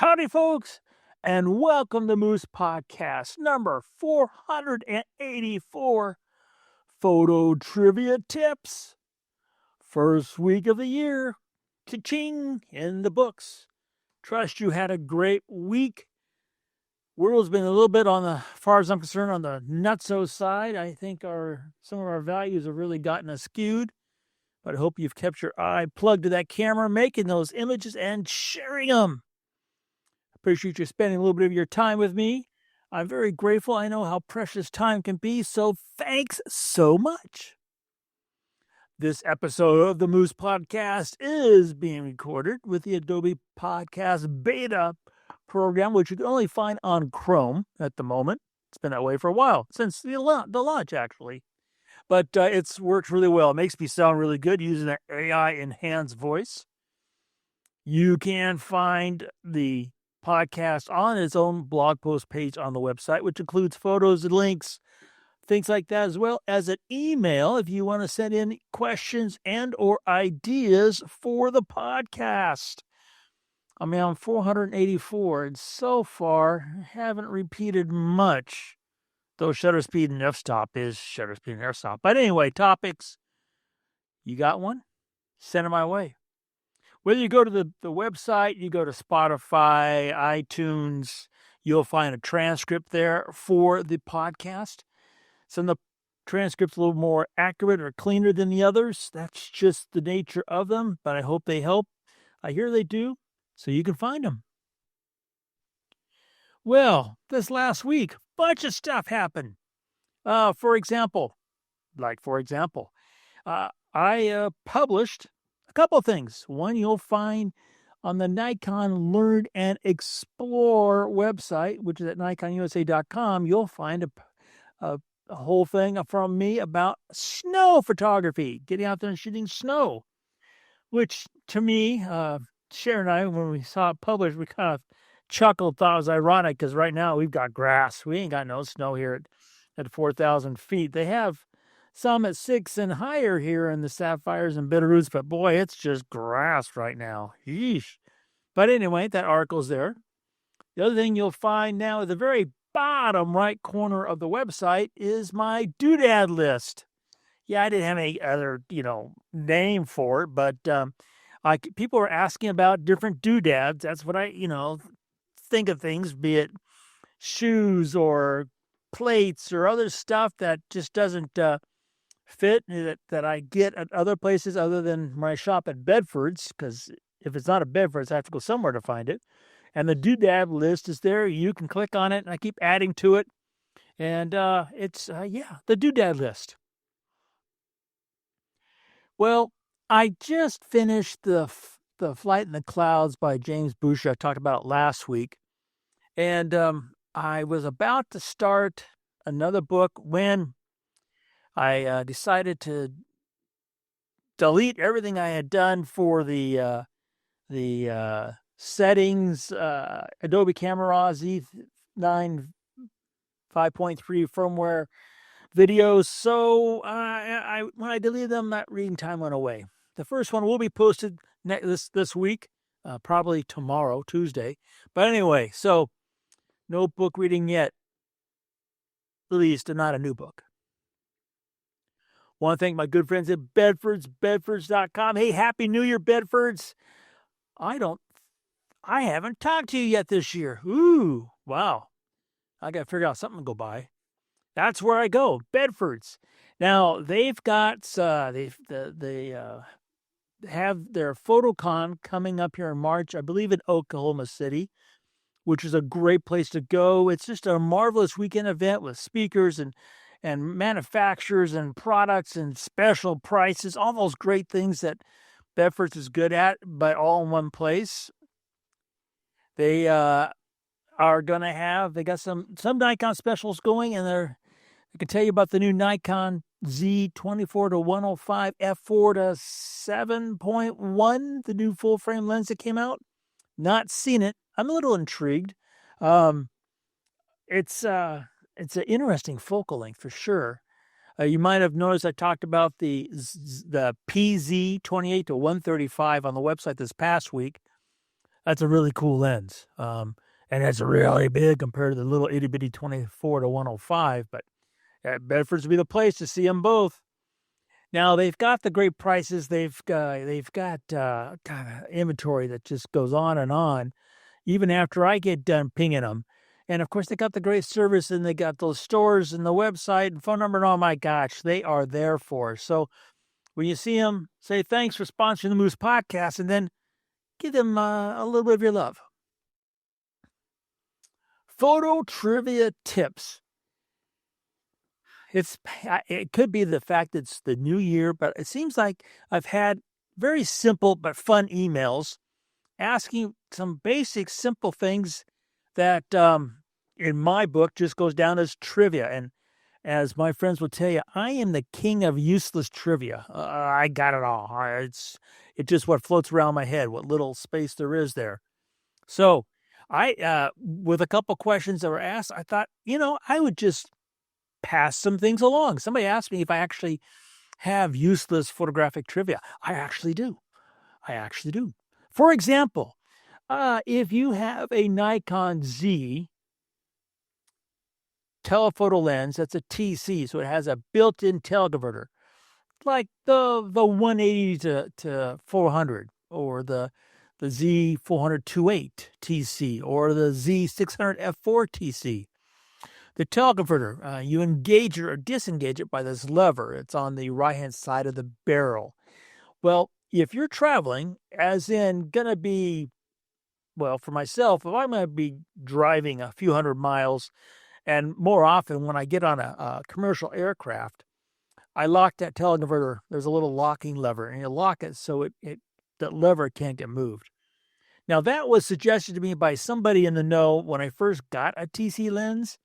Howdy, folks, and welcome to Moose Podcast number 484, Photo Trivia Tips. First week of the year, cha-ching, in the books. Trust you had a great week. World's been a little bit on the, as far as I'm concerned, on the nutso side. I think some of our values have really gotten us skewed. But I hope you've kept your eye plugged to that camera, making those images and sharing them. Appreciate you spending a little bit of your time with me. I'm very grateful. I know how precious time can be, so thanks so much. This episode of the Moose Podcast is being recorded with the Adobe Podcast Beta program, which you can only find on Chrome at the moment. It's been that way for a while, since the launch, actually. But it's worked really well. It makes me sound really good using an AI-enhanced voice. You can find the podcast on its own blog post page on the website, which includes photos and links, things like that, as well as an email if you want to send in questions and or ideas for the podcast. I mean, I'm 484, and so far haven't repeated much, though shutter speed and f-stop is shutter speed and f-stop. But anyway, topics. You got one? Send it my way. Whether you go to the website, you go to Spotify, iTunes, you'll find a transcript there for the podcast. Some of the transcripts a little more accurate or cleaner than the others. That's just the nature of them, but I hope they help. I hear they do, so you can find them. Well, this last week, a bunch of stuff happened. For example, I published a couple of things. One, you'll find on the Nikon Learn and Explore website, which is at nikonusa.com. You'll find a whole thing from me about snow photography, getting out there and shooting snow, which to me, Sharon and I, when we saw it published, we kind of chuckled, thought it was ironic because right now we've got grass. We ain't got no snow here at 4,000 feet. They have some at 6 and higher here in the Sapphires and Bitterroots, but boy, it's just grass right now. Yeesh. But anyway, that article's there. The other thing you'll find now at the very bottom right corner of the website is my doodad list. Yeah, I didn't have any other, name for it, but people are asking about different doodads. That's what I, think of things, be it shoes or plates or other stuff that just doesn't fit that I get at other places other than when I shop at Bedford's, because if it's not at Bedford's, I have to go somewhere to find it. And the doodad list is there. You can click on it, and I keep adding to it. And it's the doodad list. Well, I just finished the Flight in the Clouds by James Boucher. I talked about it last week. And I was about to start another book when I decided to delete everything I had done for the settings, Adobe Camera Raw Z9 5.3 firmware videos. So when I deleted them, that reading time went away. The first one will be posted this week, probably tomorrow, Tuesday. But anyway, so no book reading yet, at least not a new book. Want to thank my good friends at Bedfords, bedfords.com. Hey, Happy New Year, Bedfords. I haven't talked to you yet this year. Ooh, wow. I got to figure out something to go by. That's where I go, Bedfords. Now, they've got, they have their PhotoCon coming up here in March, I believe in Oklahoma City, which is a great place to go. It's just a marvelous weekend event with speakers and manufacturers and products and special prices, all those great things that Bedford's is good at, but all in one place. They are going to have, they got some Nikon specials going, and I can tell you about the new Nikon Z24-105 f4-7.1, the new full frame lens that came out. Not seen it. I'm a little intrigued. It's an interesting focal length for sure. You might have noticed I talked about the PZ 28-135 on the website this past week. That's a really cool lens. And it's really big compared to the little itty bitty 24 to 105. But Bedford's would be the place to see them both. Now they've got the great prices. They've got inventory that just goes on and on, even after I get done pinging them. And of course, they got the great service, and they got those stores and the website and phone number. And oh my gosh, they are there for us. So when you see them, say thanks for sponsoring the Moose Podcast, and then give them a little bit of your love. Photo trivia tips. It could be the fact it's the new year, but it seems like I've had very simple but fun emails asking some basic, simple things that, in my book, just goes down as trivia. And as my friends will tell you, I am the king of useless trivia. I got it all. It's just what floats around my head, what little space there is there. So with a couple questions that were asked, I thought, I would just pass some things along. Somebody asked me if I actually have useless photographic trivia. I actually do. For example, if you have a Nikon Z telephoto lens, that's a TC, so it has a built-in teleconverter, like the 180 to 400, or the Z400-28 TC, or the Z600 F4 TC. The teleconverter, you engage it or disengage it by this lever. It's on the right-hand side of the barrel. Well, if you're traveling, as in going to be, well, for myself, if I'm going to be driving a few hundred miles, and more often when I get on a commercial aircraft, I lock that teleconverter. There's a little locking lever, and you lock it so that lever can't get moved. Now, that was suggested to me by somebody in the know when I first got a TC lens.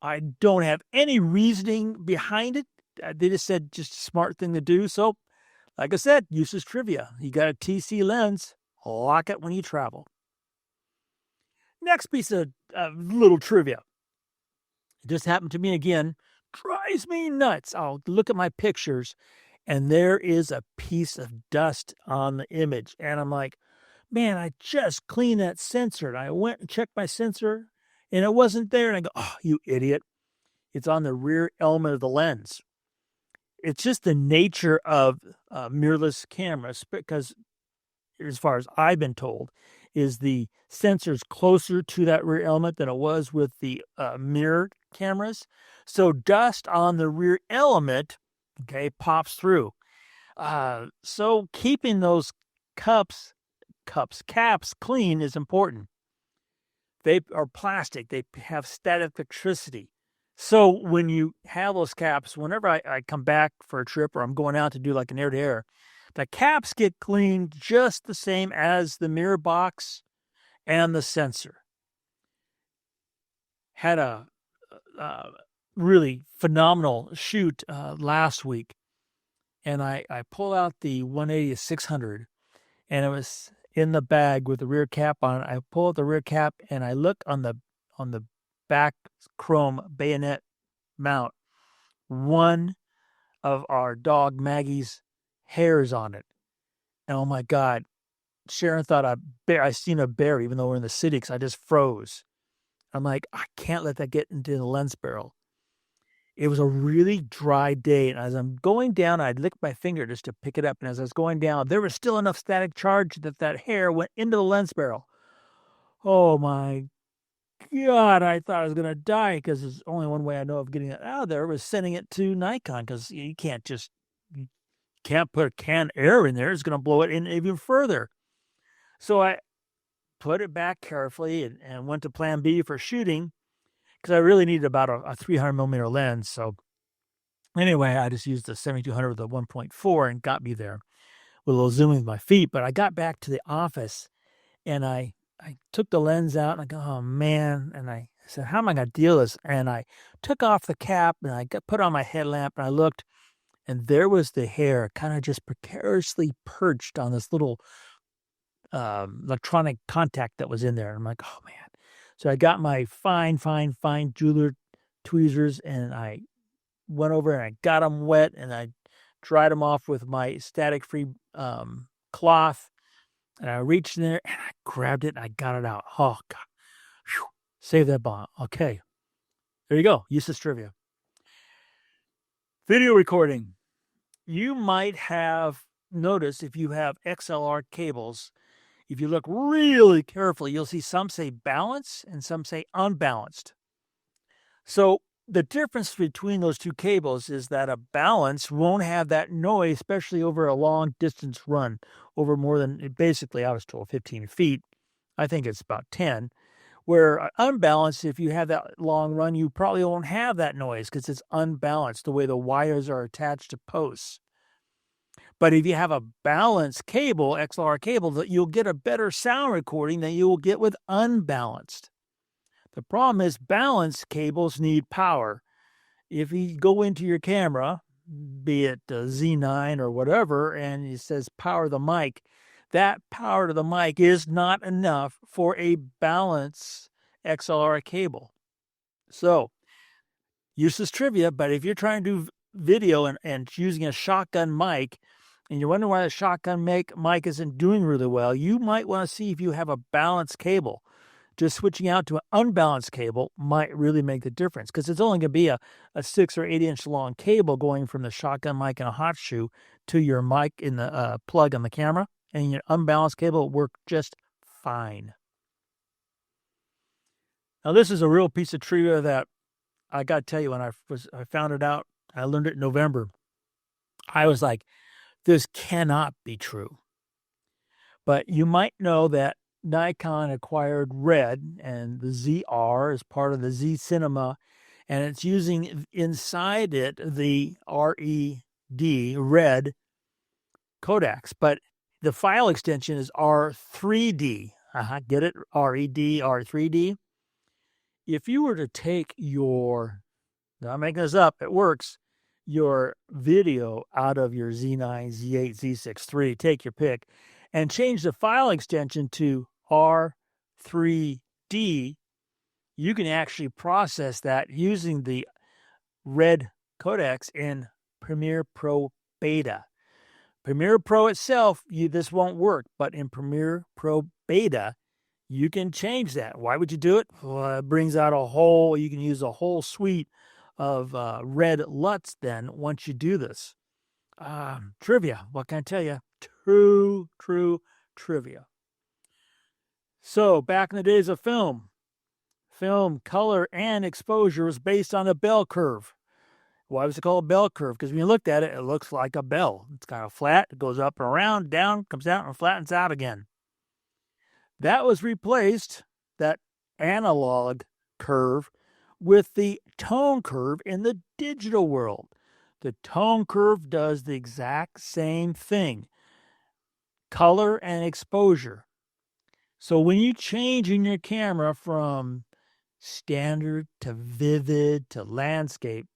I don't have any reasoning behind it. They just said just a smart thing to do. So, like I said, useless trivia. You got a TC lens, lock it when you travel. Next piece of little trivia. It just happened to me again. Drives me nuts. I'll look at my pictures, and there is a piece of dust on the image. And I'm like, man, I just cleaned that sensor. And I went and checked my sensor, and it wasn't there. And I go, oh, you idiot. It's on the rear element of the lens. It's just the nature of mirrorless cameras, because as far as I've been told, is the sensor's closer to that rear element than it was with the mirror cameras. So dust on the rear element, pops through. So keeping those caps clean is important. They are plastic. They have static electricity. So when you have those caps, whenever I come back for a trip or I'm going out to do like an air-to-air, the caps get cleaned just the same as the mirror box and the sensor. Had a really phenomenal shoot last week, and I pull out the 180-600, and it was in the bag with the rear cap on it. I pull out the rear cap, and I look on the back chrome bayonet mount. One of our dog Maggie's hairs on it. And oh my God, Sharon thought I seen a bear, even though we're in the city, because I just froze. I'm like, I can't let that get into the lens barrel. It was a really dry day, and as I'm going down, I'd lick my finger just to pick it up. And as I was going down, there was still enough static charge that hair went into the lens barrel. Oh my God, I thought I was going to die, because there's only one way I know of getting it out of there was sending it to Nikon, because you can't put a can of air in there. It's going to blow it in even further. So I put it back carefully and went to plan B for shooting, because I really needed about a 300 millimeter lens. So anyway, I just used the 7200 with the 1.4 and got me there with a little zooming with my feet. But I got back to the office, and I took the lens out, and I go, oh man. And I said, how am I going to deal with this? And I took off the cap, and I put on my headlamp, and I looked, and there was the hair kind of just precariously perched on this little electronic contact that was in there. And I'm like, oh man. So I got my fine jeweler tweezers, and I went over and I got them wet, and I dried them off with my static-free cloth. And I reached in there and I grabbed it and I got it out. Oh, God. Whew. Save that bomb. Okay. There you go. Useless trivia. Video recording. You might have noticed if you have XLR cables, if you look really carefully, you'll see some say balance and some say unbalanced. So the difference between those two cables is that a balance won't have that noise, especially over a long distance run, over more than, basically, I was told 15 feet. I think it's about 10. Where unbalanced, if you have that long run, you probably won't have that noise because it's unbalanced the way the wires are attached to posts. But if you have a balanced cable, XLR cable, you'll get a better sound recording than you will get with unbalanced. The problem is balanced cables need power. If you go into your camera, be it a Z9 or whatever, and it says power the mic, that power to the mic is not enough for a balanced XLR cable. So, useless trivia, but if you're trying to do video and using a shotgun mic, and you're wondering why the shotgun mic isn't doing really well, you might want to see if you have a balanced cable. Just switching out to an unbalanced cable might really make the difference because it's only going to be a 6 or 8 inch long cable going from the shotgun mic in a hot shoe to your mic in the plug on the camera, and your unbalanced cable will work just fine. Now, this is a real piece of trivia that I got to tell you, when I found it out, I learned it in November. I was like, this cannot be true. But you might know that Nikon acquired Red, and the ZR is part of the Z Cinema, and it's using inside it the Red codecs, but the file extension is R3D. Get it? RED, R3D. If you were to take your, I'm making this up, it works, your video out of your Z9, Z8, Z6 III, take your pick, and change the file extension to R3D, you can actually process that using the Red codecs in Premiere Pro Beta. Premiere Pro itself, this won't work, but in Premiere Pro Beta, you can change that. Why would you do it? Well, it brings out you can use a whole suite of Red LUTs then once you do this. Trivia, what can I tell you? True trivia. So, back in the days of film color and exposure was based on a bell curve. Why was it called a bell curve? Because when you looked at it, it looks like a bell. It's kind of flat. It goes up and around, down, comes out, and flattens out again. That was replaced, that analog curve, with the tone curve in the digital world. The tone curve does the exact same thing. Color and exposure. So when you change in your camera from standard to vivid to landscape,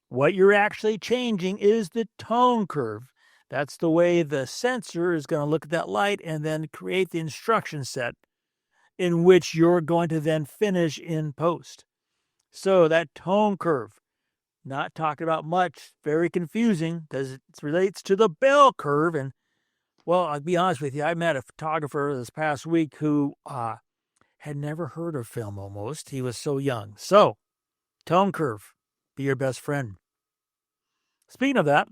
what you're actually changing is the tone curve. That's the way the sensor is going to look at that light and then create the instruction set in which you're going to then finish in post. So that tone curve, not talking about much, very confusing because it relates to the bell curve. And, well, I'll be honest with you, I met a photographer this past week who had never heard of film almost. He was so young. So, tone curve, be your best friend. Speaking of that,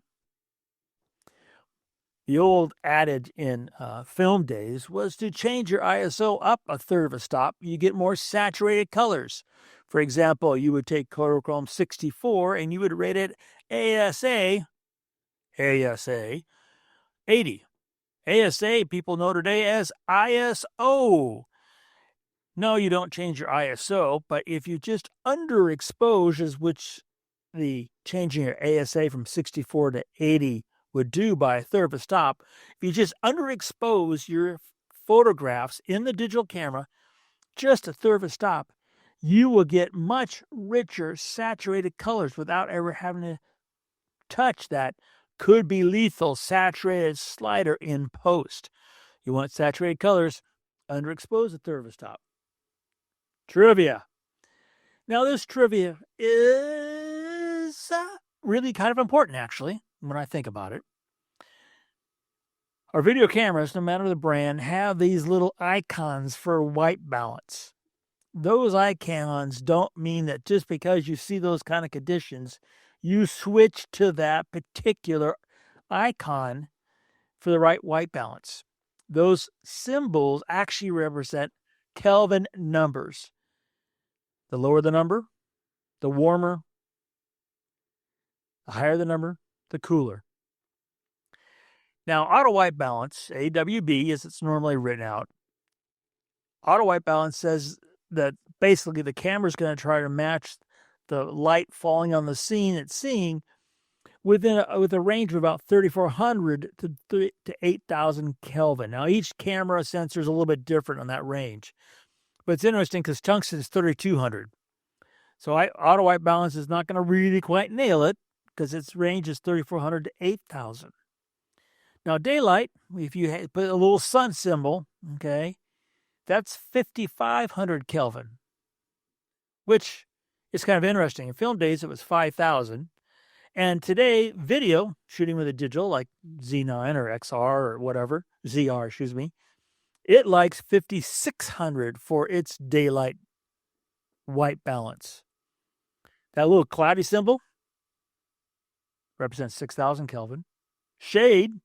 the old adage in film days was to change your ISO up a third of a stop, you get more saturated colors. For example, you would take Kodachrome 64 and you would rate it ASA 80. ASA, people know today as ISO. No, you don't change your ISO, but if you just underexpose, which the changing your ASA from 64 to 80 would do by a third of a stop, if you just underexpose your photographs in the digital camera just a third of a stop, you will get much richer saturated colors without ever having to touch that could be lethal saturated slider in post. You want saturated colors, underexpose a third of a stop. Trivia. Now, this trivia is really kind of important, actually, when I think about it. Our video cameras, no matter the brand, have these little icons for white balance. Those icons don't mean that just because you see those kind of conditions, you switch to that particular icon for the right white balance. Those symbols actually represent Kelvin numbers. The lower the number, the warmer. The higher the number, the cooler. Now, auto white balance, AWB, as it's normally written out, auto white balance says that basically the camera's going to try to match the light falling on the scene it's seeing with a range of about 3,400 to 8,000 Kelvin. Now, each camera sensor is a little bit different on that range. But it's interesting because tungsten is 3,200. So auto white balance is not going to really quite nail it because its range is 3,400 to 8,000. Now, daylight, if you put a little sun symbol, okay, that's 5,500 Kelvin, which is kind of interesting. In film days, it was 5,000. And today, video, shooting with a digital like Z9 or XR or whatever, ZR, excuse me, it likes 5,600 for its daylight white balance. That little cloudy symbol represents 6,000 Kelvin. Shade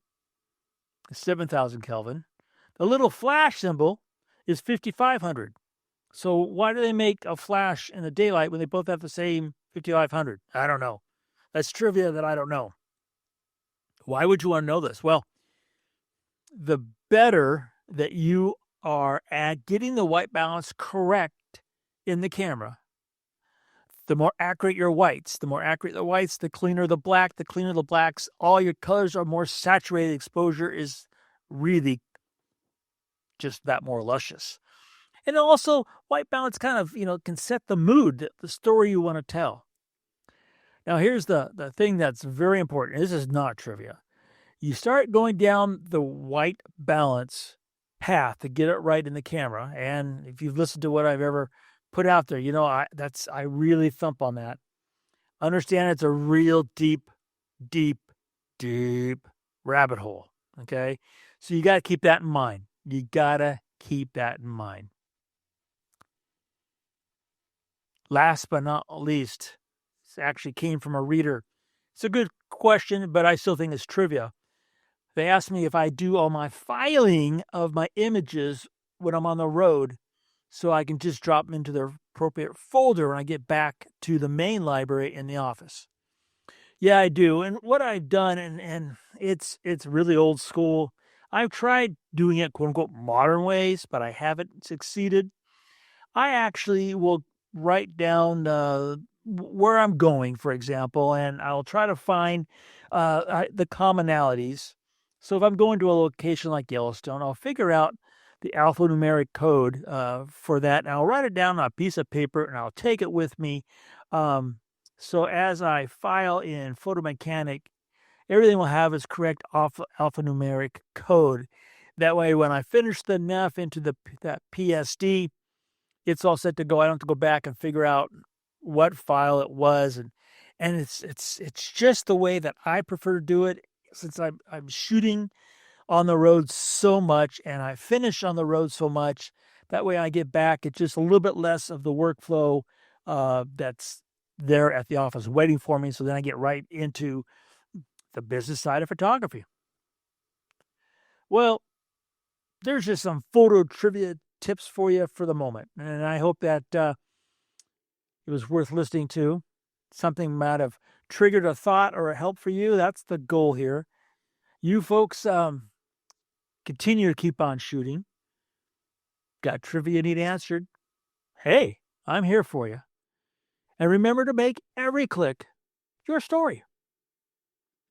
is 7,000 Kelvin. The little flash symbol is 5,500. So why do they make a flash and a daylight when they both have the same 5,500? I don't know. That's trivia that I don't know. Why would you want to know this? Well, the better that you are at getting the white balance correct in the camera, the more accurate your whites. The more accurate the whites, the cleaner the black. The cleaner the blacks, all your colors are more saturated. Exposure is really just that more luscious. And also, white balance kind of, can set the mood, the story you want to tell. Now, here's the thing that's very important. This is not trivia. You start going down the white balance path to get it right in the camera. And if you've listened to what I've ever put out there, I really thump on that. Understand it's a real deep rabbit hole. Okay. So you got to keep that in mind. You got to keep that in mind. Last but not least, this actually came from a reader. It's a good question, but I still think it's trivia. They asked me if I do all my filing of my images when I'm on the road so I can just drop them into their appropriate folder when I get back to the main library in the office. Yeah, I do. And what I've done, and it's really old school. I've tried doing it, quote unquote, modern ways, but I haven't succeeded. I actually will write down where I'm going, for example, and I'll try to find the commonalities. So if I'm going to a location like Yellowstone, I'll figure out the alphanumeric code for that, and I'll write it down on a piece of paper, and I'll take it with me. So as I file in Photomechanic, everything will have its correct alphanumeric code. That way, when I finish the NEF into that PSD, it's all set to go. I don't have to go back and figure out what file it was, and it's just the way that I prefer to do it, since I'm shooting on the road so much and I finish on the road so much. That way, I get back, it's just a little bit less of the workflow that's there at the office waiting for me. So then I get right into the business side of photography. Well, there's just some photo trivia tips for you for the moment. And I hope that it was worth listening to. Something might have triggered a thought or a help for you. That's the goal here. You folks continue to keep on shooting. Got trivia you need answered? Hey, I'm here for you. And remember to make every click your story.